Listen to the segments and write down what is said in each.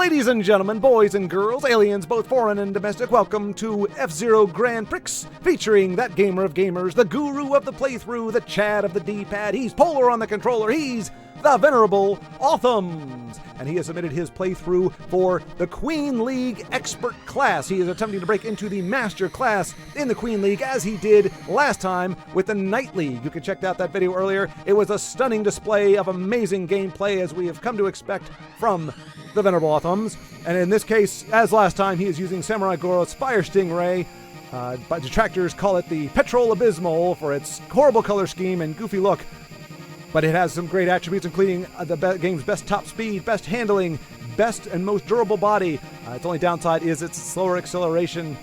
Ladies and gentlemen, boys and girls, aliens both foreign and domestic, welcome to F-Zero Grand Prix, featuring that gamer of gamers, the guru of the playthrough, the Chad of the D-pad. He's polar on the controller. He's the Venerable Awlthumbs, and he has submitted his playthrough for the Queen League Expert class. He is attempting to break into the Master class in the Queen League, as he did last time with the Night League. You can check out that video earlier. It was a stunning display of amazing gameplay, as we have come to expect from the Venerable Awlthumbs. And in this case, as last time, he is using Samurai Goro's Fire Stingray. But detractors call it the Petrol Abysmal for its horrible color scheme and goofy look. But it has some great attributes, including the game's best top speed, best handling, best and most durable body. Its only downside is its slower acceleration,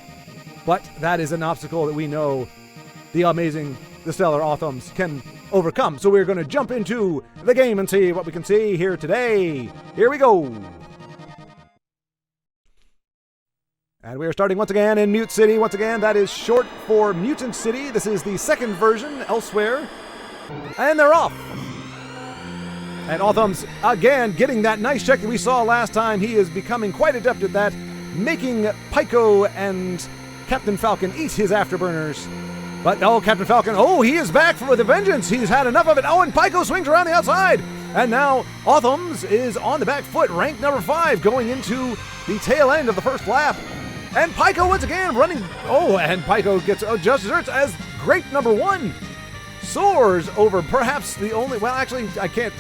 but that is an obstacle that we know the stellar Awlthums can overcome. So we're going to jump into the game and see what we can see here today. Here we go. And we are starting once again in Mute City. Once again, that is short for Mutant City. This is the second version elsewhere. And they're off. And Awlthums, again, getting that nice check that we saw last time. He is becoming quite adept at that, making Pyko and Captain Falcon eat his afterburners. But no, Captain Falcon, he is back with a vengeance. He's had enough of it. And Pyko swings around the outside. And now Awlthums is on the back foot, ranked number 5, going into the tail end of the first lap. And Pyko once again running. And Pyko gets just desserts as great number 1. Soars over perhaps the only, well, actually, I can't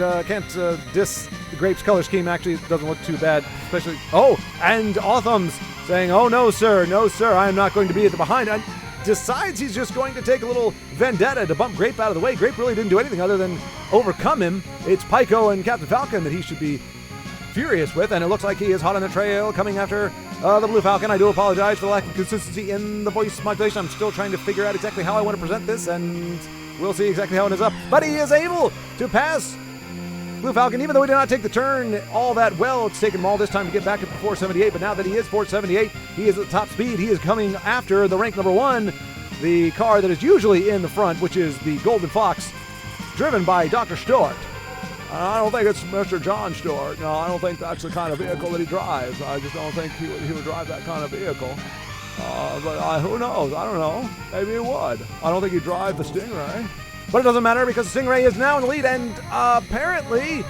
diss the Grape's color scheme. Actually, it doesn't look too bad, especially, and Awlthums saying, no sir, I am not going to be at the behind, and decides he's just going to take a little vendetta to bump Grape out of the way. Grape really didn't do anything other than overcome him. It's Pyko and Captain Falcon that he should be furious with, and it looks like he is hot on the trail, coming after the Blue Falcon. I do apologize for the lack of consistency in the voice modulation. I'm still trying to figure out exactly how I want to present this, and we'll see exactly how it is up. But he is able to pass Blue Falcon, even though he did not take the turn all that well. It's taken him all this time to get back up to 478, but now that he is 478, he is at top speed. He is coming after the rank number 1, the car that is usually in the front, which is the Golden Fox, driven by Dr. Stewart. I don't think it's Mr. John Stewart. No, I don't think that's the kind of vehicle that he drives. I just don't think he would drive that kind of vehicle. But who knows? I don't know. Maybe he would. I don't think he'd drive the Stingray. But it doesn't matter because the Stingray is now in the lead and apparently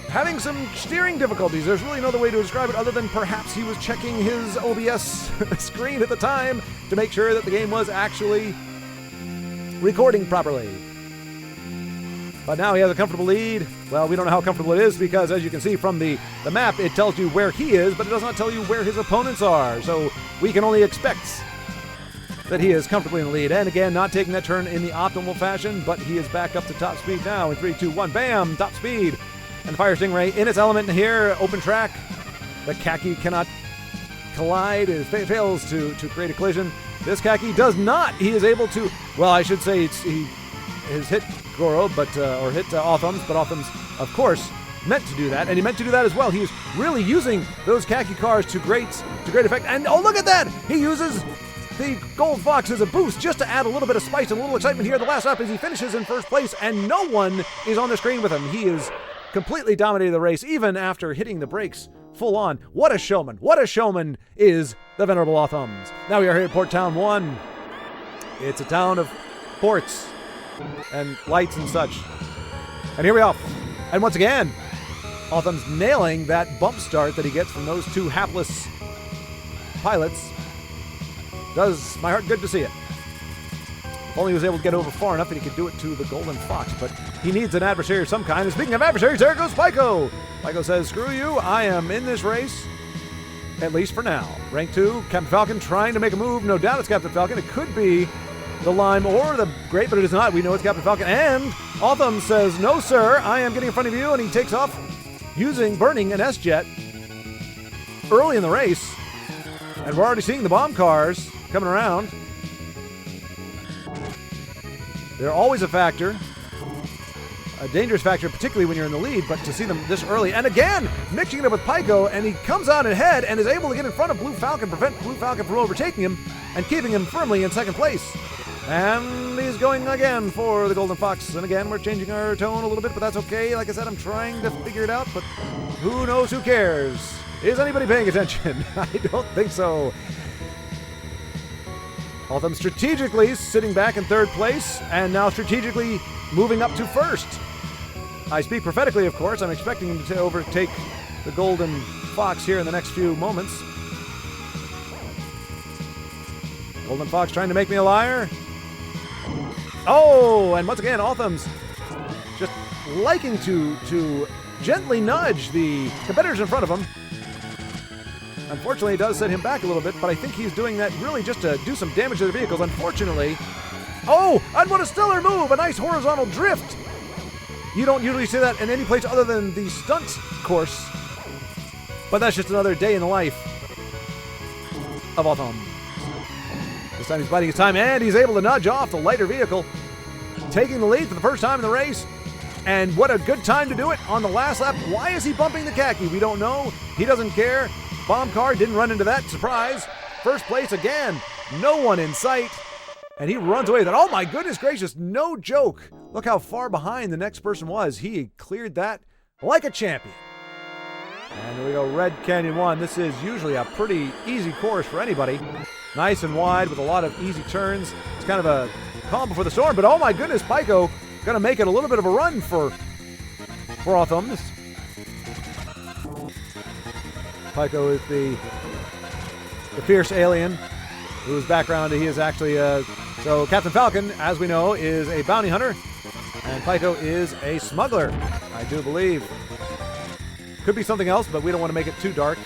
having some steering difficulties. There's really no other way to describe it other than perhaps he was checking his OBS screen at the time to make sure that the game was actually recording properly. But now he has a comfortable lead. Well, we don't know how comfortable it is because, as you can see from the map, it tells you where he is, but it does not tell you where his opponents are. So we can only expect that he is comfortably in the lead. And again, not taking that turn in the optimal fashion, but he is back up to top speed now in 3, 2, 1. Bam! Top speed. And the Fire Stingray in its element here. Open track. The Khaki cannot collide. It fails to create a collision. This Khaki does not. He is able to, well, I should say he has hit Goro, or hit Awlthums, but Awlthums, of course, meant to do that, and he meant to do that as well. He's really using those Khaki cars to great effect. And look at that! He uses the Gold Fox as a boost just to add a little bit of spice and a little excitement here. The last lap as he finishes in first place, and no one is on the screen with him. He is completely dominating the race, even after hitting the brakes full on. What a showman! What a showman is the Venerable Awlthumbs. Now we are here at Port Town 1. It's a town of ports and lights and such. And here we are. And once again, Awlthums nailing that bump start that he gets from those 2 hapless pilots. Does my heart good to see it. If only he was able to get over far enough and he could do it to the Golden Fox, but he needs an adversary of some kind. And speaking of adversaries, there goes Pyko. Pyko says, screw you, I am in this race, at least for now. Rank 2, Captain Falcon trying to make a move. No doubt it's Captain Falcon. It could be the Lime or the Grape, but it is not. We know it's Captain Falcon. And Awlthums says, no sir, I am getting in front of you, and he takes off burning an S-Jet early in the race. And we're already seeing the bomb cars coming around. They're always a factor. A dangerous factor, particularly when you're in the lead, but to see them this early. And again, mixing it up with Pyko, and he comes out ahead and is able to get in front of Blue Falcon, prevent Blue Falcon from overtaking him and keeping him firmly in second place. And he's going again for the Golden Fox. And again, we're changing our tone a little bit, but that's okay. Like I said, I'm trying to figure it out, but who knows, who cares? Is anybody paying attention? I don't think so. Awlthums strategically sitting back in third place, and now strategically moving up to first. I speak prophetically, of course. I'm expecting him to overtake the Golden Fox here in the next few moments. Golden Fox trying to make me a liar. Oh, and once again, Awlthums just liking to gently nudge the competitors in front of him. Unfortunately, it does set him back a little bit, but I think he's doing that really just to do some damage to their vehicles. Unfortunately, oh, and what a stellar move! A nice horizontal drift! You don't usually see that in any place other than the stunt course, but that's just another day in the life of Awlthums. This time he's biding his time, and he's able to nudge off the lighter vehicle, taking the lead for the first time in the race. And what a good time to do it on the last lap. Why is he bumping the khaki? We don't know. He doesn't care. Bomb car didn't run into that. Surprise. First place again. No one in sight. And he runs away with it. Oh my goodness gracious. No joke. Look how far behind the next person was. He cleared that like a champion. And here we go. Red Canyon 1. This is usually a pretty easy course for anybody. Nice and wide with a lot of easy turns. It's kind of a calm before the storm. But oh my goodness, Pico going to make it a little bit of a run for Awlthums. Pico is the fierce alien whose background he is actually so Captain Falcon, as we know, is a bounty hunter, and Pico is a smuggler, I do believe. Could be something else, but we don't want to make it too dark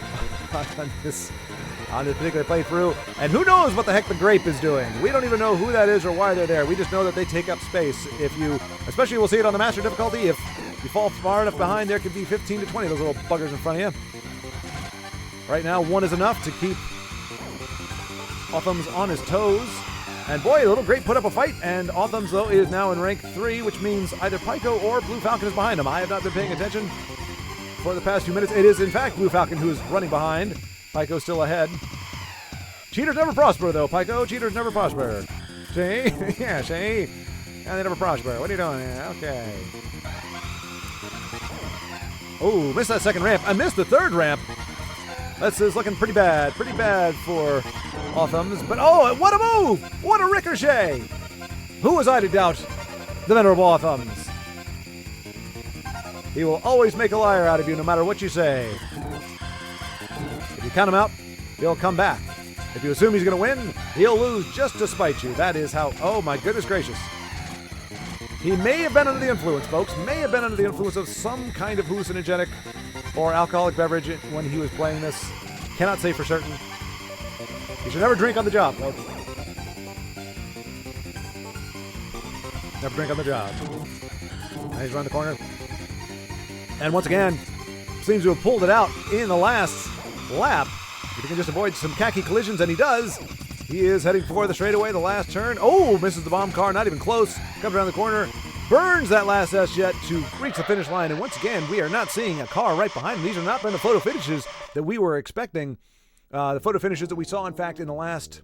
on this particular playthrough. And who knows what the heck the grape is doing? We don't even know who that is or why they're there. We just know that they take up space. If you, especially we'll see it on the master difficulty, if you fall far enough behind, there could be 15 to 20 of those little buggers in front of you. Right now, one is enough to keep Awlthums on his toes. And boy, a little grape put up a fight, and Awlthums, though, is now in rank 3, which means either Pico or Blue Falcon is behind him. I have not been paying attention for the past few minutes. It is, in fact, Blue Falcon who is running behind. Pico's still ahead. Cheaters never prosper, though, Pico. Cheaters never prosper. See? Yeah, see? Yeah, they never prosper. What are you doing? Yeah, okay. Oh, missed that second ramp. I missed the third ramp. This is looking pretty bad. Pretty bad for Awlthums. But, oh, what a move! What a ricochet! Who was I to doubt the Venerable Awlthums? He will always make a liar out of you no matter what you say. If you count him out, he'll come back. If you assume he's going to win, he'll lose just to spite you. That is how... Oh, my goodness gracious. He may have been under the influence, folks. May have been under the influence of some kind of hallucinogenic or alcoholic beverage when he was playing this. Cannot say for certain. You should never drink on the job, folks. Never drink on the job. Now he's around the corner. And once again, seems to have pulled it out in the last lap. If he can just avoid some khaki collisions, and he does. He is heading for the straightaway, the last turn. Oh, misses the bomb car, not even close. Comes around the corner, burns that last S-Jet to reach the finish line. And once again, we are not seeing a car right behind him. These are not been the photo finishes that we were expecting. The photo finishes that we saw, in fact, in the last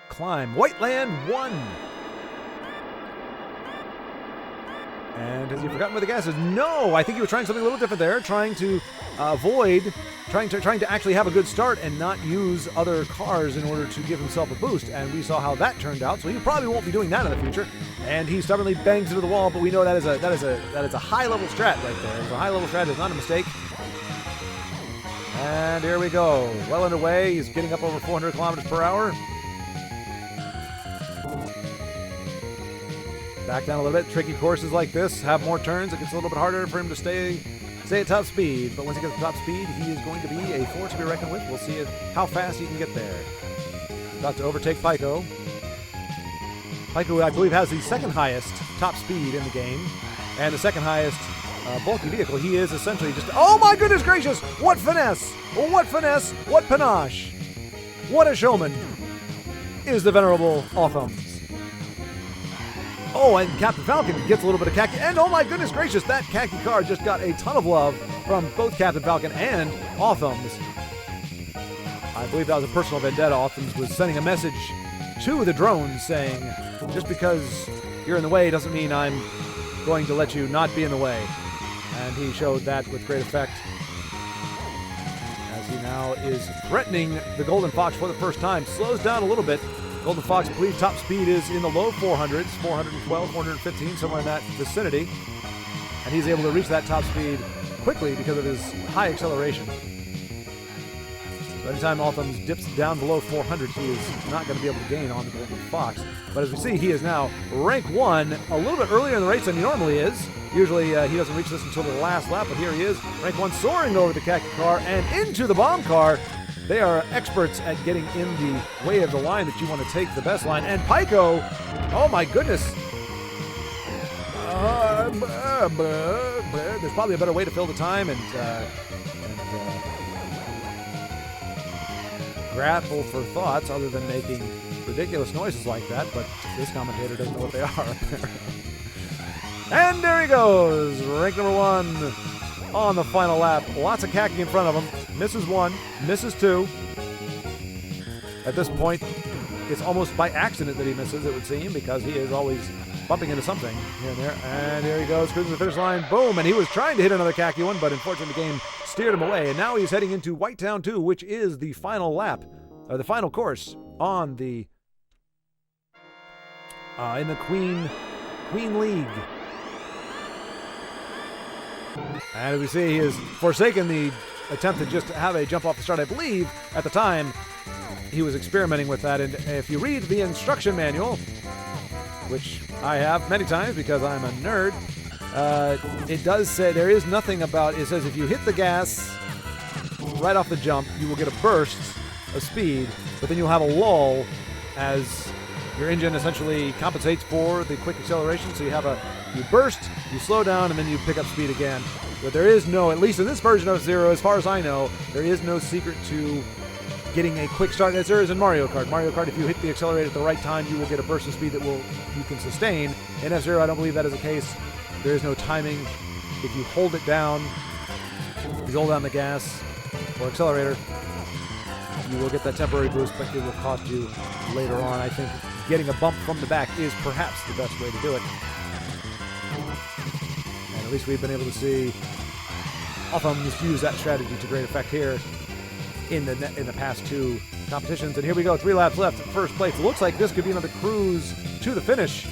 climb. Whiteland 1. And has he forgotten where the gas is? No, I think he was trying something a little different there, trying to trying to actually have a good start and not use other cars in order to give himself a boost. And we saw how that turned out, so he probably won't be doing that in the future. And he stubbornly bangs into the wall, but we know that is a high-level strat right there. It's a high-level strat, it's not a mistake. And here we go. Well underway. He's getting up over 400 kilometers per hour. Back down a little bit. Tricky courses like this have more turns. It gets a little bit harder for him to stay at top speed. But once he gets to top speed, he is going to be a force to be reckoned with. We'll see how fast he can get there. About to overtake Pico. Pico, I believe, has the second highest top speed in the game. And the second highest bulky vehicle. He is essentially just... Oh my goodness gracious! What finesse! What finesse! What panache! What a showman is the Venerable Awlthums. Oh, and Captain Falcon gets a little bit of khaki. And oh my goodness gracious, that khaki car just got a ton of love from both Captain Falcon and Awlthums. I believe that was a personal vendetta. Awlthums was sending a message to the drones saying, just because you're in the way doesn't mean I'm going to let you not be in the way. And he showed that with great effect, as he now is threatening the Golden Fox for the first time. Slows down a little bit. Golden Fox, I believe top speed is in the low 400s, 412, 415, somewhere in that vicinity. And he's able to reach that top speed quickly because of his high acceleration. So anytime Awlthums dips down below 400, he is not going to be able to gain on the Golden Fox. But as we see, he is now rank 1, a little bit earlier in the race than he normally is. Usually he doesn't reach this until the last lap, but here he is, rank 1, soaring over the khaki car and into the bomb car. They are experts at getting in the way of the line that you want to take, the best line. And Pico, oh my goodness. There's probably a better way to fill the time and grapple for thoughts other than making ridiculous noises like that, but this commentator doesn't know what they are. And there he goes, rank number 1 on the final lap. Lots of khaki in front of him. Misses 1, misses 2. At this point, it's almost by accident that he misses, it would seem, because he is always bumping into something here and there. And here he goes, cruising the finish line. Boom! And he was trying to hit another khaki one, but unfortunately the game steered him away. And now he's heading into Whitetown 2, which is the final lap, or the final course on the in the Queen League. And as we see, he has forsaken the attempt to just have a jump off the start. I believe at the time he was experimenting with that. And if you read the instruction manual, which I have many times because I'm a nerd, it does say there is nothing about, it says if you hit the gas right off the jump, you will get a burst of speed, but then you'll have a lull as your engine essentially compensates for the quick acceleration. So you burst, you slow down, and then you pick up speed again. But there is no, at least in this version of Zero, as far as I know, there is no secret to getting a quick start as there is in Mario Kart. Mario Kart, if you hit the accelerator at the right time, you will get a burst of speed that you can sustain. In F-Zero, I don't believe that is the case. There is no timing. If you hold it down, if you hold down the gas or accelerator, you will get that temporary boost, but it will cost you later on. I think getting a bump from the back is perhaps the best way to do it. And at least we've been able to see Awlthums use that strategy to great effect here in the past 2 competitions. And here we go, 3 laps left at first place. It looks like this could be another cruise to the finish.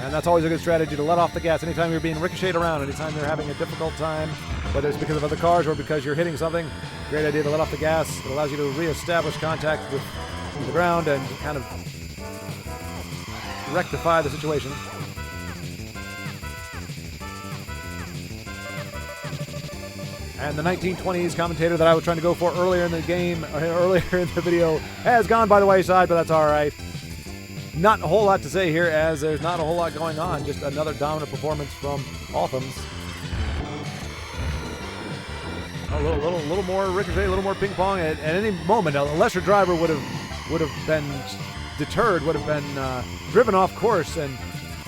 And that's always a good strategy, to let off the gas anytime you're being ricocheted around, anytime you're having a difficult time, whether it's because of other cars or because you're hitting something. Great idea to let off the gas. It allows you to reestablish contact with the ground and kind of rectify the situation. And the 1920s commentator that I was trying to go for earlier in the game, or earlier in the video, has gone by the wayside, but that's all right. Not a whole lot to say here, as there's not a whole lot going on. Just another dominant performance from Awlthums. A little more ricochet, a little more ping pong. At any moment, a lesser driver would have been deterred, would have been driven off course, and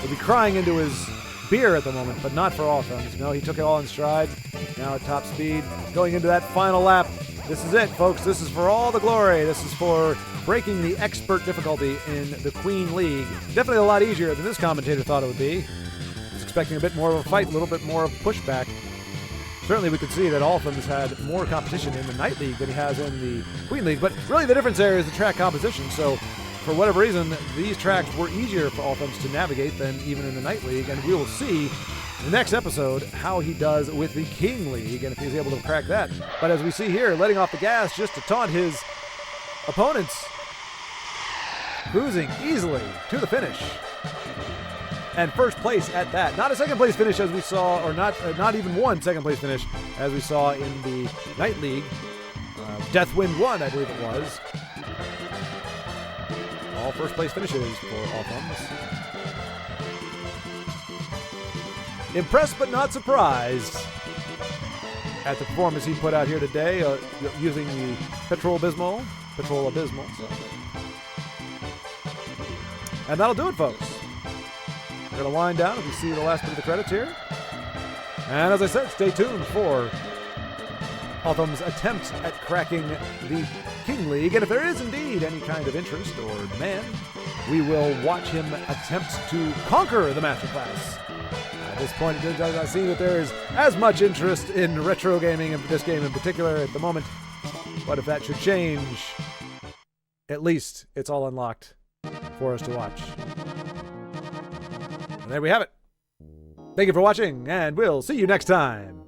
would be crying into his beer at the moment. But not for Awlthums. No, he took it all in stride. Now at top speed, going into that final lap. This is it, folks. This is for all the glory. This is for breaking the expert difficulty in the Queen League. Definitely a lot easier than this commentator thought it would be. I was expecting a bit more of a fight, a little bit more of pushback. Certainly we could see that Awlthums had more competition in the Night League than he has in the Queen League, but really the difference there is the track composition. So for whatever reason, these tracks were easier for Awlthums to navigate than even in the Night League, and we will see in the next episode how he does with the King League and if he's able to crack that. But as we see here, letting off the gas just to taunt his opponents, cruising easily to the finish. And first place at that. Not a second place finish as we saw, or not even one second place finish as we saw in the Night League. Deathwind 1, I believe it was. All first place finishes for Awlthums. Impressed but not surprised at the performance he put out here today, using the Petrol Abysmal. So. And that'll do it, folks. We're going to wind down if we see the last bit of the credits here. And as I said, stay tuned for Awlthums' attempt at cracking the King League, and if there is indeed any kind of interest or demand, we will watch him attempt to conquer the Master Class. At this point, it does not seem that there is as much interest in retro gaming, in this game in particular, at the moment. But if that should change, at least it's all unlocked for us to watch. And there we have it. Thank you for watching, and we'll see you next time.